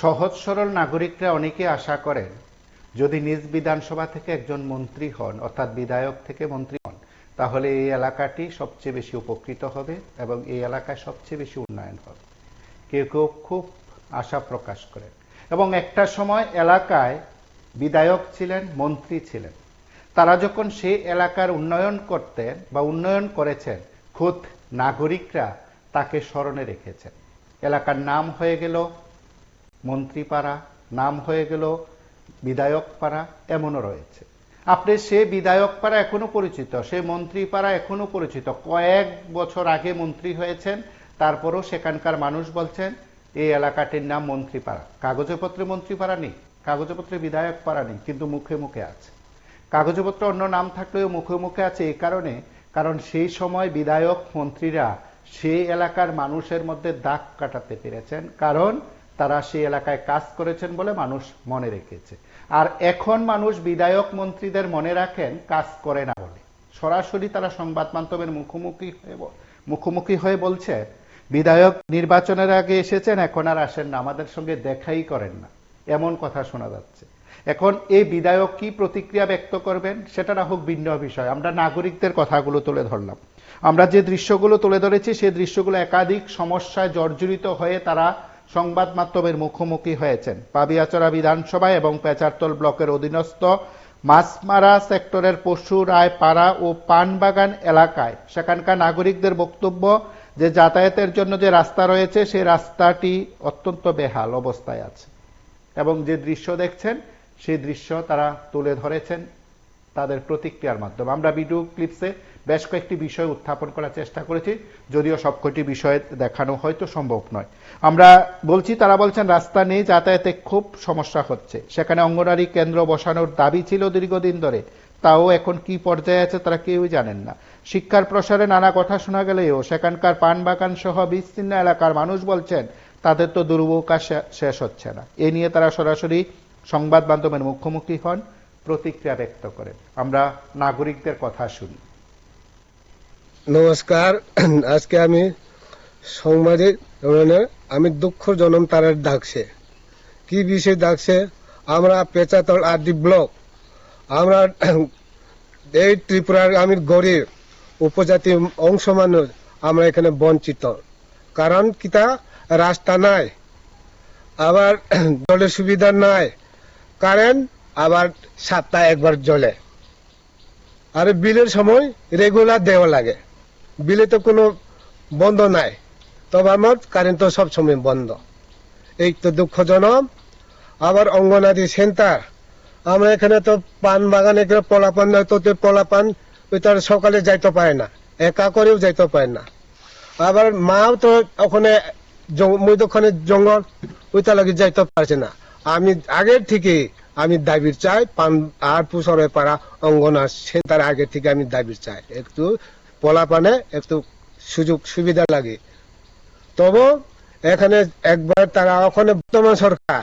সহজ সরল নাগরিকরা অনেকে আশা করেন যদি নিজ বিধানসভা থেকে একজন মন্ত্রী হন, অর্থাৎ বিধায়ক থেকে মন্ত্রী হন, তাহলে এই এলাকাটি সবচেয়ে বেশি উপকৃত হবে এবং এই এলাকায় সবচেয়ে বেশি উন্নয়ন হবে। কেউ কেউ খুব আশা প্রকাশ করেন এবং একটা সময় এলাকায় বিধায়ক ছিলেন, মন্ত্রী ছিলেন। তারা যখন সেই এলাকার উন্নয়ন করতেন বা উন্নয়ন করেছেন, খুদ নাগরিকরা তাকে স্মরণে রেখেছেন। এলাকার নাম হয়ে গেল মন্ত্রীপাড়া, নাম হয়ে গেল বিধায়ক পাড়া, এমনও রয়েছে। আপনি সে বিধায়ক পাড়া এখনো পরিচিত, সে মন্ত্রী পাড়া এখনো পরিচিত, কয়েক বছর আগে মন্ত্রী হয়েছেন, তারপরও সেখানকার মানুষ বলছেন এই এলাকাটির নাম মন্ত্রীপাড়া। কাগজপত্রে মন্ত্রীপাড়া নেই, কাগজপত্রে বিধায়ক পাড়া নেই, কিন্তু মুখে মুখে আছে। কাগজপত্র অন্য নাম থাকলেও মুখে মুখে আছে এই কারণে, কারণ সেই সময় বিধায়ক মন্ত্রীরা সেই এলাকার মানুষের মধ্যে দাগ কাটাতে পেরেছেন, কারণ তারা সেই এলাকায় কাজ করেছেন বলে মানুষ মনে রেখেছে। আর এখন মানুষ বিধায়ক মন্ত্রীদের মনে রাখেন কাজ করে না বলে। সরাসরি তারা সংবাদ মাধ্যমের মুখোমুখি হয়ে বলছে বিধায়ক নির্বাচনের আগে এসেছেন, এখন আর আসেন না, আমাদের সঙ্গে দেখাই করেন না, এমন কথা শোনা যাচ্ছে। এখন এই বিধায়ক কি প্রতিক্রিয়া ব্যক্ত করবেন সেটা না হোক ভিন্ন বিষয়, আমরা নাগরিকদের কথাগুলো তুলে ধরলাম। আমরা যে দৃশ্যগুলো তুলে ধরেছি সেই দৃশ্যগুলো একাধিক সমস্যায় জর্জরিত হয়ে তারা সংবাদ মাধ্যমের মুখোমুখি হয়েছেন। পাবিয়াচড়া বিধানসভায় এবং পেচারতল ব্লকের অধীনস্থ মাছমারা সেক্টরের পশুরায় পাড়া ও পানবাগান এলাকায় সেখানকার নাগরিকদের বক্তব্য যে যাতায়াতের জন্য যে রাস্তা রয়েছে সেই রাস্তাটি অত্যন্ত বেহাল অবস্থায় আছে এবং যে দৃশ্য দেখছেন সেই দৃশ্য তারা তুলে ধরেছেন তাদের প্রতিক্রিয়ার মাধ্যমে। আমরা ভিডিও ক্লিপসে বেশ কয়েকটি বিষয় উত্থাপন করার চেষ্টা করেছি, যদিও সবকটি বিষয় দেখানো হয়তো সম্ভব নয়। আমরা বলছি, তারা বলছেন রাস্তা নেই, যাতায়াতে খুব সমস্যা হচ্ছে। সেখানে অঙ্গনওয়াড়ি কেন্দ্র বসানোর দাবি ছিল দীর্ঘদিন ধরে, তাও এখন কি পর্যায়ে আছে তারা কেউই জানেন না। শিক্ষার প্রসারে নানা কথা শোনা গেলেও সেখানকার পানবাগান সহ বিস্তীর্ণ এলাকার মানুষ বলছেন তাদের তো দুর্ভোগ শেষ হচ্ছে না। এ নিয়ে তারা সরাসরি সংবাদ মাধ্যমের মুখোমুখি হন, প্রতিক্রিয়া ব্যক্ত করেন। আমরা নাগরিকদের কথা শুনি। নমস্কার, আজকে আমি সাংবাদিক, আমি দুঃখ জনম তারের ডাকছে। কি বিষয় ডাকছে? আমরা পেচাতল আদি ব্লক, আমরা এই ত্রিপুরার আমি গরিব উপজাতি অংশ মানুষ, আমরা এখানে বঞ্চিত। কারণ কিতা রাস্তা নাই, আবার জলের সুবিধা নাই, কারেন্ট আবার সপ্তাহে একবার জ্বলে, আর বিলের সময় রেগুলার দেওয়া লাগে। বিলে তো কোনো বন্ধ নাই, তবে আমার কারেন্ট তো সব সময় বন্ধ। এই তো দুঃখজনক। আবার অঙ্গনাদি সেন্টার, আমরা এখানে তো পান বাগানে পলাপান নাই, তো পলাপান ওইটার সকালে যাইতে পারে না, একা করেও যাইতে পারে না। আবার মাও তো ওখানে মধ্যখানে জঙ্গল, ওইটা লাগে যাইতে পারছে না। আমি আগের থেকে আমি দাবির চাই, পান আর পুষরে পাড়া অঙ্গনা সেন্টার আগের থেকে আমি দাবির চাই, একটু পলাপানে একটু সুযোগ সুবিধা লাগে। তবে এখানে একবার তারা ওখানে বর্তমান সরকার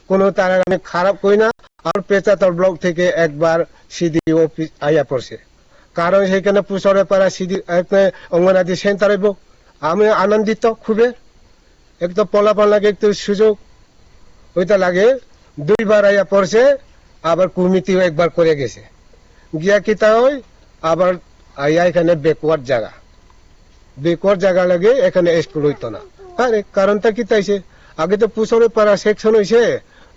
কোন তারা আমি খারাপ করি না। আর পেচাতল ব্লক থেকে একবার সিডি অফিস আইয়া পড়ছে, কারণ সেখানে পুষরে পাড়া সিডি অঙ্গনাদি সেন্টার হইব। আমি আনন্দিত খুবই, একটু পলাপান লাগে, একটু সুযোগ ওইটা লাগে। দুইবার আইয়া পড়ছে, আবার কমিটিও একবার করে গেছে, গিয়া কিতা হয় আবার আইয়া এখানে বেকওয়ার্ড জায়গা লাগে, এখানে স্কুল হইতো না। আরে কারণটা কি তাইছে? আগে তো পুষরে পাড়া সেকশন হয়েছে,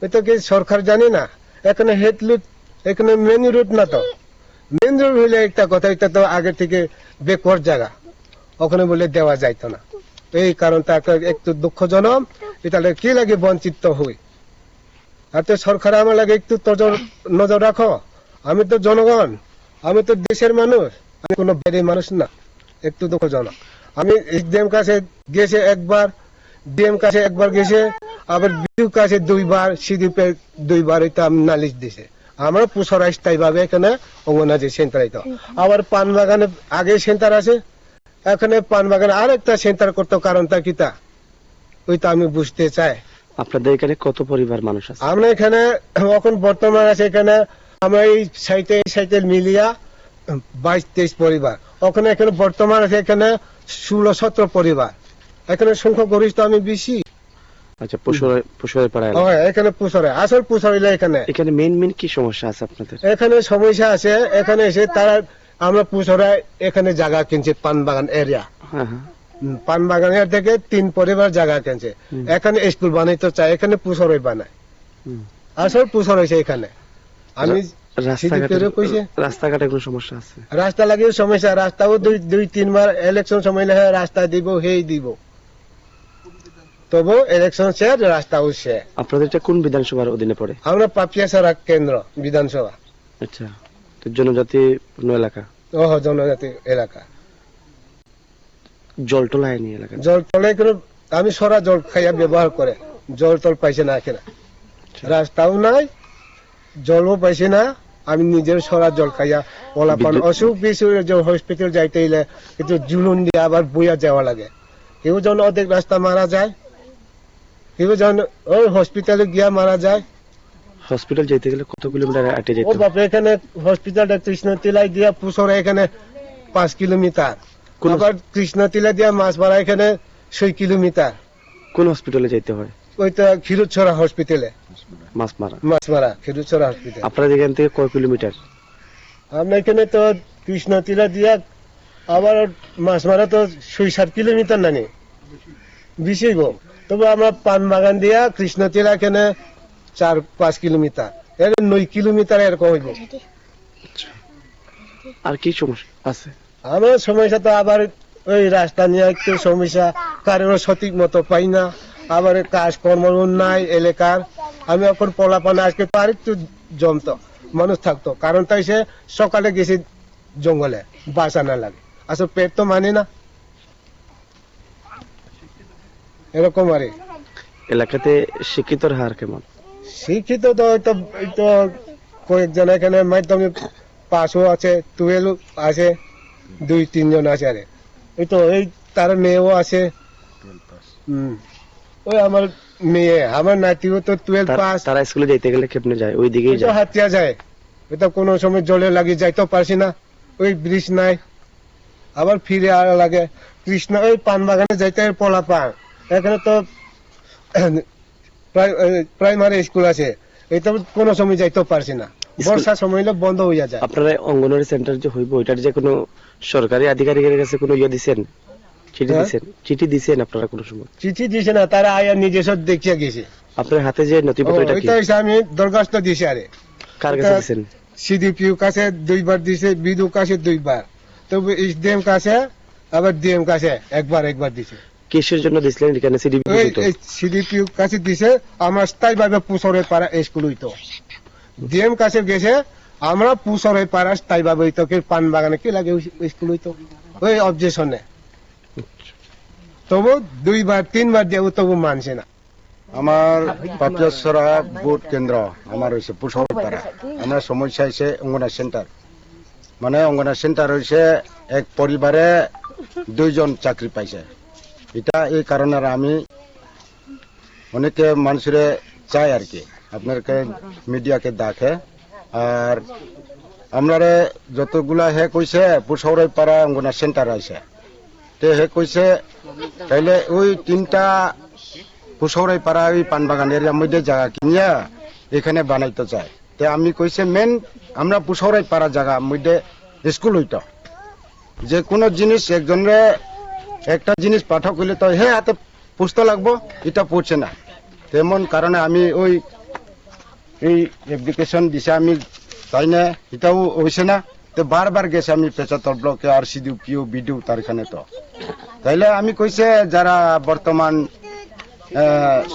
ওইটা কি সরকার জানে না? এখানে হেড লুট, এখানে মেন রুট না, তো মেন রুট হইলে একটা কথা, এটা তো আগে থেকে বেকওয়ার্ড জায়গা, ওখানে বলে দেওয়া যাইতো না। এই কারণটা একটু দুঃখজনক। এটা কি লাগে বঞ্চিত হই। আর তো সরকার আমার লাগে একটু নজর রাখো। আমি তো জনগণ, আমি তো দেশের মানুষ, আমি কোনো বাইরের মানুষ না। একটু দুঃখজনক। আমি ডিএম কাছে গেছে একবার, ডিএম কাছে একবার গেছে, আবার বিডিও কাছে দুইবার, সিডিপে দুইবার, এটা নালিশ দিছে। আমরা পুষরা স্থায়ী ভাবে এখানে অঙ্গনাদি সেন্টার হইতো। আবার পান বাগানে আগে সেন্টার আছে, এখানে পান বাগানে আর একটা সেন্টার করতো, কারণটা কিতা ওইটা আমি বুঝতে চাই। আপনাদের এখানে কত পরিবার মানুষ আছে? আমরা এখানে এখন বর্তমান আছে, এখানে আমরা এই সাইটে মিলিয়া 22-23 পরিবার। ওখানে এখানে বর্তমান আছে এখানে 16-17 পরিবার। এখানে সংখ্যা গরিষ্ঠ আমি বেশি। আচ্ছা, পশুরের পাড়া ও, এখানে পুষরে, আসল পুষরিলে এখানে। এখানে মেইন কি সমস্যা আছে আপনাদের? এখানে সমস্যা আছে, এখানে এসে তারা আমরা পুষরে এখানে জায়গা কিনছি, পান বাগান এরিয়া। হ্যাঁ হ্যাঁ। পান বাগানের থেকে 3 পরিবার জায়গা কিনছে, এখানে স্কুল বানাইতে চায়, এখানে পুষরে বানায়। হুম। আসল পুষর হয়েছে এখানে। আমি রাস্তাঘাটে কোনো সমস্যা আছে? রাস্তা লাগিয়ে সমস্যা, রাস্তাও 2-3 বার ইলেকশন সময় লাগে রাস্তা দিব, হেই দিব, তবু ইলেকশন শেষ, রাস্তাও শেষ। আপনাদের এটা কোন বিধানসভার অধীনে পড়ে? আমরা পাপিয়াসারা কেন্দ্র বিধানসভা। আচ্ছা, তো জনজাতি পূর্ণ এলাকা, ও জনজাতি এলাকা। জল টল আয়নি এলাকা? জল টলে করে আমি সরা জল খাইয়া ব্যবহার করে, জল টল পাইছে না এখানে, রাস্তাও নাই, জলও পাইছে না। আমি নিজের সরা জল খাইয়া পোলাপান অসুখ বিসুখ হসপিটাল যাইতে হইলে কিন্তু জুলুন দিয়ে আবার বইয়া যাওয়া লাগে। কেউ যেন অর্ধেক রাস্তা মারা যায়, কেউ যেন ওই হসপিটালে গিয়া মারা যায়। হসপিটাল যেতে গেলে কত কিলোমিটার হেঁটে যেতে ও হয়? বাপরে, এখানে হসপিটালটা কৃষ্ণতিলাই দিয়া পুষরে এখানে 5 কিলোমিটার, আবার কৃষ্ণতিলা দিয়া মাছপাড়া এখানে 6 কিলোমিটার। কোন হসপিটালে যেতে হয়? ওইটা ক্ষীরোদছড়া হসপিটালে, মাছমারা ক্ষীরোদছড়া হসপিটাল। আপনাদের এখান থেকে কয় কিলোমিটার? আমরা এখানে তো কৃষ্ণতিলা দিয়া আবার মাছমারা তো 6-7 কিলোমিটার নানি, বেশি গো। তবে আমরা পান বাগান দিয়া কৃষ্ণতিলা এখানে 4-5 কিলোমিটার, এর 9 কিলোমিটার এরকম হইব। আর কি সমস্যা আছে? আমার সমস্যা তো আবার ওই রাস্তা নিয়ে একটু সমস্যা, কারোর সঠিক মতো পাই না, আবার কাজকর্ম নাই এলাকার। আমি এখন পোলাপানা আজকে তো আরেকটু জমতো মানুষ থাকতো, কারণ তাই সে সকালে গেছি জঙ্গলে, বাসা না লাগে, আসলে পেট তো মানে না, এরকম আরে। এলাকাতে শিক্ষিতর হার কেমন? শিক্ষিত তো তো কয়েকজন এখানে মাধ্যমিক পাশও আছে, 12 আছে, 2-3 জন আছে। আরে এই তো এই তার মেয়েও আছে। ওই আমার মেয়ে, আমার নাতিও তো 12 পাস। তারা স্কুলে যাইতে গেলে কেমনে যায়? ওই দিকেই যায়, হাতিয়া যায়। এটা কোনো সময় জলে লাগি যাইতেও পারছি না, ওই ব্রিজ নাই, আবার ফিরে আর লাগে। কৃষ্ণ ওই পান বাগানে যাইতে পোলা পান, এখানে তো প্রাইমারি স্কুল আছে, এটা কোনো সময় যাইতেও পারছি না, বর্ষার সময় হলে বন্ধ হইয়া যায়। আপনারা অঙ্গনওয়াড়ি সেন্টার যে হইব, ওইটার যে কোনো সরকারি আধিকারিকের কাছে কোনো দিছেন, চিঠি দিছেন? চিঠি দিছেন আপনারা কোনো সময়? চিঠি দিছে না, তারা আয়া নিজস্ব দেখিয়া গেছে। আপনার হাতে যে নথিপত্র, ওইটা আমি দরখাস্ত দিছি। আরে কার কাছে দিছেন? সিডিপিউ কাছে 2 বার দিছে, বিডু কাছে 2 বার, তবে এসডিএম কাছে আবার ডিএম কাছে একবার দিছে। কিসের জন্য দিছিলেন? এখানে সিডিপিউ কাছে দিছে আমরা স্থায়ী ভাবে পুষরে পাড়া স্কুল হইতো, ডিএম কাছে গেছে আমরা পুষরে পাড়া স্থায়ী ভাবে হইতো, পান বাগানে কি লাগে স্কুল হইতো, ওই অবজেকশনে। তবু 2 বার 3 বার দিয়ে তবু মানছে না। আমার পাপিয়াসরা ভোট কেন্দ্র আমার হয়েছে পুষরপাড়া। আমরা সমস্যা হয়েছে অঙ্গনার সেন্টার, মানে অঙ্গনার সেন্টার হয়েছে এক পরিবারে 2 জন চাকরি পাইছে। এটা এই কারণে আমি অনেকে মানুষের চাই আর কি, আপনাকে মিডিয়াকে দেখে। আর আমরা যতগুলা হে কইছে পুষরপাড়া অঙ্গনার সেন্টার আছে, তে হে কইছে তাইলে ওই 3টা পুষরাই পাড়া ওই পান বাগান এরিয়ার মধ্যে জায়গা কিনিয়া এখানে বানাইতে চায়। তে আমি কইছে মেন আমরা পুষরাই পাড়া জায়গার মধ্যে স্কুল হইতো, যে কোনো জিনিস একজনের একটা জিনিস পাঠক হইলে তো হে হাতে পুষতে লাগবো, এটা পড়ছে না। তেমন কারণে আমি ওই এই অ্যাপ্লিকেশন দিছে, আমি তাই না এটাও হয়েছে না। তো বারবার গেছে আমি পেচাতর ব্লকে, আর সিডিপিও বিডিও তার এখানে। তো তাইলে আমি কইছে যারা বর্তমান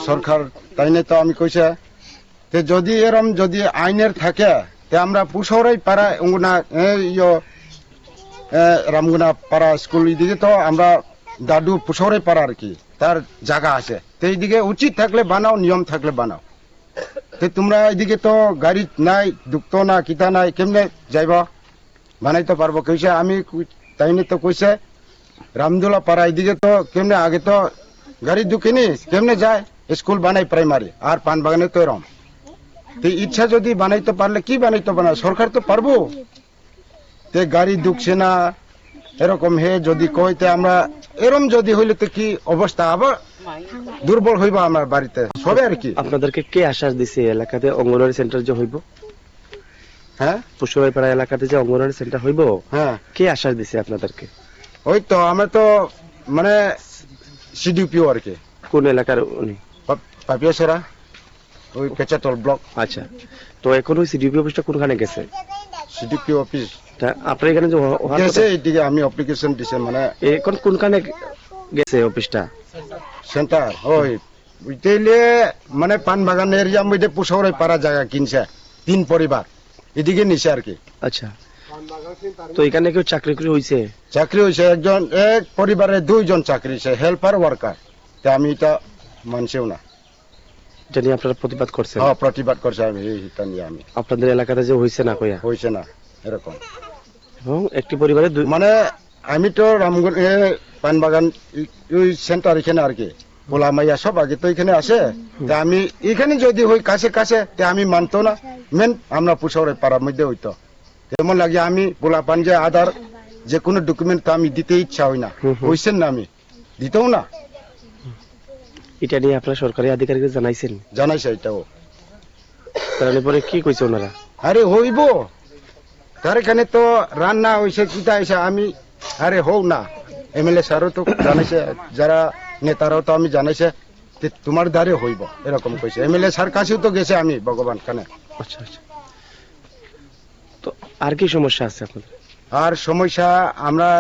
সরকার, তাই না, তো আমি কইছে যদি এরম যদি আইনের থাকে তে আমরা পুষরাই পাড়া অঙ্গনা রামগুনা পাড়া স্কুল এদিকে তো আমরা দাদু পুষরাই পাড়া আর কি তার জায়গা আছে, তো এইদিকে উচিত থাকলে বানাও, নিয়ম থাকলে বানাও। তো তোমরা এদিকে তো গাড়ি নাই, দুঃখ না কিতা নাই, কেমনে যাইবা, বানাইতে পারবো? কইছে আমি তাই না, তো কইছে রামদুলা পাড়া এদিকে তো কেমনে আগে তো গাড়ি ঢুকেনি, কেমনে যায় স্কুল বানাই প্রাইমারি, আর পান বাগানে তো এরম। তো ইচ্ছা যদি বানাইতে পারলে কি বানাইতে পারে, সরকার তো পারবো। তে গাড়ি ঢুকছে না, এরকম হে যদি কইতে আমরা এরম যদি হইলে তো কি অবস্থা আবার দুর্বল হইব আমার বাড়িতে সবে আর কি। আপনাদেরকে কে আশ্বাস দিছে এই এলাকাতে অঙ্গনওয়াড়ি সেন্টার যে হইব? হ্যাঁ পুষ্পরাইপাড়া এলাকাতে যে অঙ্গনওয়াড়ি সেন্টার হইব, হ্যাঁ কে আশ্বাস দিছে আপনাদেরকে? ওই তো আমরা তো মানে সিডিপিও আর কি, কোন এলাকার উনি? পাপিয়াসরা ওই পেচাতল ব্লক আচ্ছা, তো এখন ওই সিডিপি অফিসটা কোনখানে গেছে? সিডিপি অফিস তা আপনার এখানে যে হওয়ার গেছে কথা- এইদিকে আমি অ্যাপ্লিকেশন দিছে মানে এখন কোনখানে গেছে অফিসটা? সেন্টার ওই উইতেইলে মানে পান বাগান এরিয়ার মধ্যে পুষারে পারা জায়গা কিনছে 3 পরিবার এদিকে নিছে আর কি। আচ্ছা, তো এখানে কেউ চাকরি করে হইছে? চাকরি হয়েছে একজন, এক পরিবারে 2 জন চাকরি হয়েছে হেল্পার ওয়ার্কার। তা আমি এটা মানছেও না। এটা নিয়ে আপনারা প্রতিবাদ করছেন? হ্যাঁ প্রতিবাদ করছে আমি এটা নিয়ে আমি আপনাদের এলাকাতে যে হইছে না কইয়া হয়েছে না এরকম। এবং একটি পরিবারে মানে আমি তো রামগঞ্জ পান বাগান ওই সেন্টার এখানে আর কি পোলা মাইয়া সব আগে তো এখানে আসে। তা আমি এখানে যদি হই কাছে কাছে তা আমি মানতো না। মেন আমরা পুষারে পাড়ার মধ্যে হইতো এমন লাগে আমি পোলা পান যে আধার যে কোনো ডকুমেন্ট তো আমি দিতে ইচ্ছা হই না, হইছেন না আমি দিতেও না। এটা নিয়ে আপনারা সরকারি আধিকারিকদের জানাইছেন? জানাইছে এটাও। তাহলে পরে কি কইছে ওনারা? আরে হইব তার এখানে তো রান্না হয়েছে কিতা হয়েছে আমি আরে হোক না এমএলএ স্যারও তো জানাইছে, যারা নেতারাও তো আমি জানাইছে যে তোমার দ্বারে হইব এরকম কইছে। এমএলএ স্যার কাছেও তো গেছে আমি ভগবান খানে। আচ্ছা আচ্ছা, তো আর কি সমস্যা আছে আপনাদের? আর সমস্যা আমরা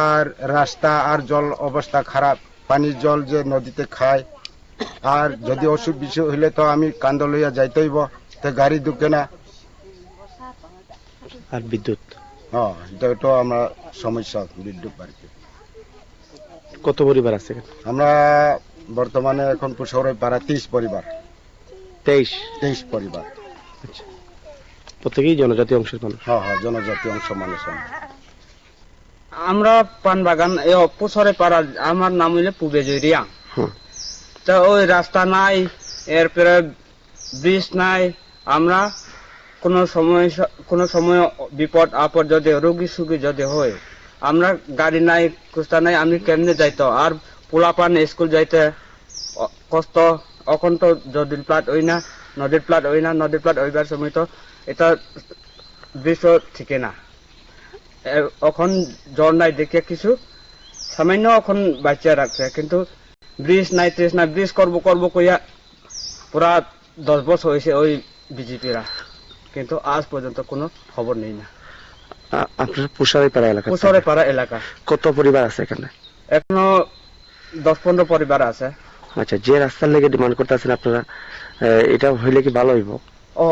আর রাস্তা আর জল অবস্থা খারাপ, পানির জল যে নদীতে খায়। আর যদি অসুখ বিসুখ হইলে তো আমি কান্দ লইয়া যাইতে হইব, তো গাড়ি ঢুকে না। আর বিদ্যুৎ? হ্যাঁ এটা তো আমরা সমস্যা বিদ্যুৎ আর কি। কত পরিবার আছে এখানে? আমরা বর্তমানে এখন পুষরে পাড়া 30 পরিবার। 23 পরিবার। আচ্ছা, প্রত্যেকেই জনজাতি অংশের মানুষ? হ্যাঁ হ্যাঁ জনজাতি অংশ মানুষ আমরা। আমরা পান বাগান পুষরে পাড়া, আমার নাম হইলে পুবেজরিয়া। হুম। তো ওই রাস্তা নাই, এরপরে ব্রিজ নাই। আমরা কোনো সময় বিপদ আপদ যদি রোগী সুগী যদি হয়, আমরা গাড়ি নাই কুস্তা নাই, আমি কেমনে যাইতো। আর পোলাপান স্কুল যাইতে কষ্ট। এখন তো নদীর প্লাট হই না, নদীর প্লাট হই না, নদীর প্লাট হইবার সময় তো এটা ব্রিজ ঠিকে না। এখন জ্বর নাই দেখে কিছু সামান্য এখন বাচ্চা রাখছে, কিন্তু ব্রিজ নাই ট্রেস নাই। ব্রিজ করবো কইয়া পুরা 10 বছর হয়েছে ওই বিজেপিরা, কিন্তু আজ পর্যন্ত কোনো খবর নেই না। আপনার পুষারিপাড়া এলাকা? পুষরেপাড়া এলাকা। কত পরিবার আছে এখানে? এখনো 10-15 পরিবার আছে। আচ্ছা, যে রাস্তার লেগে ডিমান্ড করতেছেন আপনারা, এটা হইলে কি ভালো হইব? ও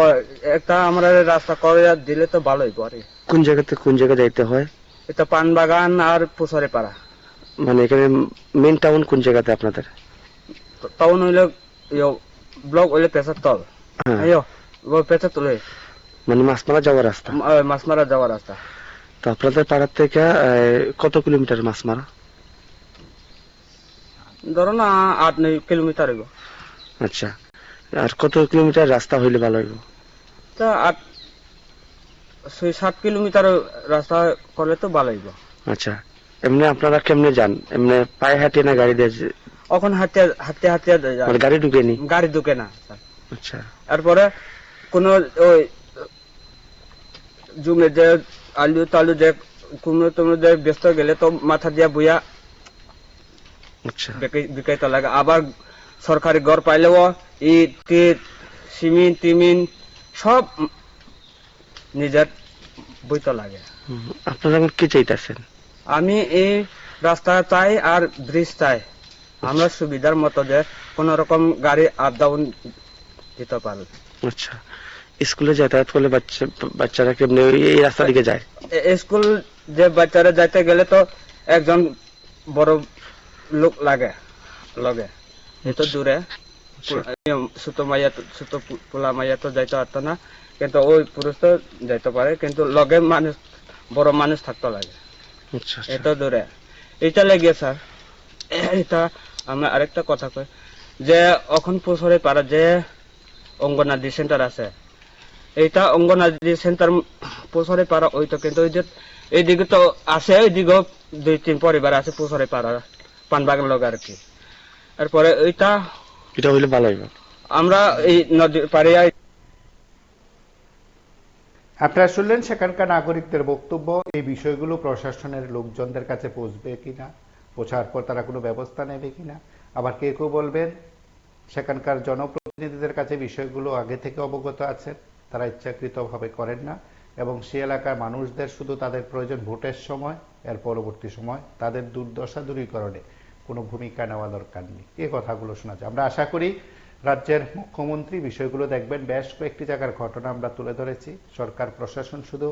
একটা আমরা রাস্তা করে দিলে তো ভালোই পরে। কোন জায়গাতে কোন জায়গায় যাইতে হয়? এটা পান বাগান আর পুষরেপাড়া। মানে এখানে মেন টাউন কোন জায়গাতে আপনাদের? টাউন হইলে ব্লক হইলে পেছার তল। হ্যাঁ। পেছার তলে মানে মাছমারা যাওয়ার রাস্তা? মাছমারা যাওয়ার রাস্তা। তো আপনাদের পাড়ার থেকে কত কিলোমিটার মাছমারা? ধরো না 8-9 কিলোমিটার হইব। আচ্ছা, আর কত কিলোমিটার রাস্তা হইলে ভালো হইব? তা 6-7 কিলোমিটার রাস্তা করলে তো ভালো হইব। আচ্ছা, এমনি আপনারা কেমনে যান? এমনি পায়ে হাঁটিয়ে না গাড়ি দিয়ে? এখন হাঁটতে যায়। মানে গাড়ি ঢুকে নি? গাড়ি ঢুকে না। আচ্ছা, তারপরে কোন ওই জুমে যে আলু টালু যে কুমড়ো টুমড়ো যে ব্যস্ত গেলে তো মাথা দিয়া বইয়া আচ্ছা, বিকাইতে লাগে। আবার সরকারি ঘর পাইলেও ইট টিট সিমেন্ট টিমিন সব নিজের বইতে লাগে। আপনারা এখন কি চাইতেছেন? আমি এই রাস্তা চাই আর ব্রিজ চাই। আমরা সুবিধার মতো যে কোন রকম গাড়ি আপ ডাউন দিতে পারে। আচ্ছা, স্কুলে যাতায়াত করলে বাচ্চারা কেমনে এই রাস্তা দিকে যায়? স্কুল যে বাচ্চারা যাইতে গেলে তো একজন বড় লোক লাগে লগে, এত দূরে ছোট পোলা মাইয়া তো যাইতে পারতো না, কিন্তু ওই পুরুষ তো যাইতে পারে, কিন্তু লগে মানুষ বড় মানুষ থাকতে লাগে। আচ্ছা, এত দূরে এটা লেগে স্যার। এটা আমরা আরেকটা কথা কই যে এখন পুষরে পাড়া যে অঙ্গনাদি সেন্টার আছে, এইটা অঙ্গনাদি সেন্টার পুষরে পাড়া ওই তো, কিন্তু ওই যে এইদিকে তো আছে, এইদিকেও 2-3 পরিবার আছে পুকুরে পাড়া পানবাগান লগে আর কি। এরপরে এটা হইলে ভালো হইব। আমরা এই নদীর পাড়ে আপনারা শুনলেন সেখানকার নাগরিকদের বক্তব্য। এই বিষয়গুলো প্রশাসনের লোকজনদের কাছে পৌঁছবে কিনা, পৌঁছার পর তারা কোনো ব্যবস্থা নেবে কিনা। আবার কেউ কেউ বলবেন সেখানকার জনপ্রতিনিধিদের কাছে বিষয়গুলো আগে থেকে অবগত আছেন, তারা ইচ্ছাকৃতভাবে করেন না এবং সে এলাকার মানুষদের শুধু তাদের প্রয়োজন ভোটের সময়, এর পরবর্তী সময় তাদের দুর্দশা দূরীকরণে কোনো ভূমিকা নেওয়া দরকার নেই। এই কথাগুলো শোনা যায়। আমরা আশা করি রাজ্যের মুখ্যমন্ত্রী বিষয়গুলো দেখবেন। বেশ কয়েকটি জায়গার ঘটনা আমরা তুলে ধরেছি। সরকার প্রশাসন শুধু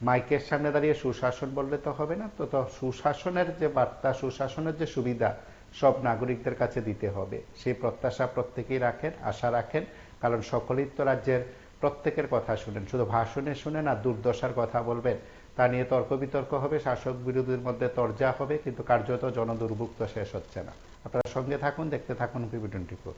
মাইকের সামনে দাঁড়িয়ে সুশাসন বললে তো হবে না, তো সুশাসনের যে বার্তা, সুশাসনের যে সুবিধা সব নাগরিকদের কাছে দিতে হবে। সেই প্রত্যাশা প্রত্যেকেই রাখেন, আশা রাখেন, কারণ সকলেই তো রাজ্যের প্রত্যেকের কথা শুনেন। শুধু ভাষণে শুনেন আর দুর্দশার কথা বলবেন, তা নিয়ে তর্ক বিতর্ক হবে, শাসক বিরোধীর মধ্যে তরজা হবে, কিন্তু কার্যত জনদুর্ভোগ তো শেষ হচ্ছে না। আপনারা সঙ্গে থাকুন, দেখতে থাকুন PB24।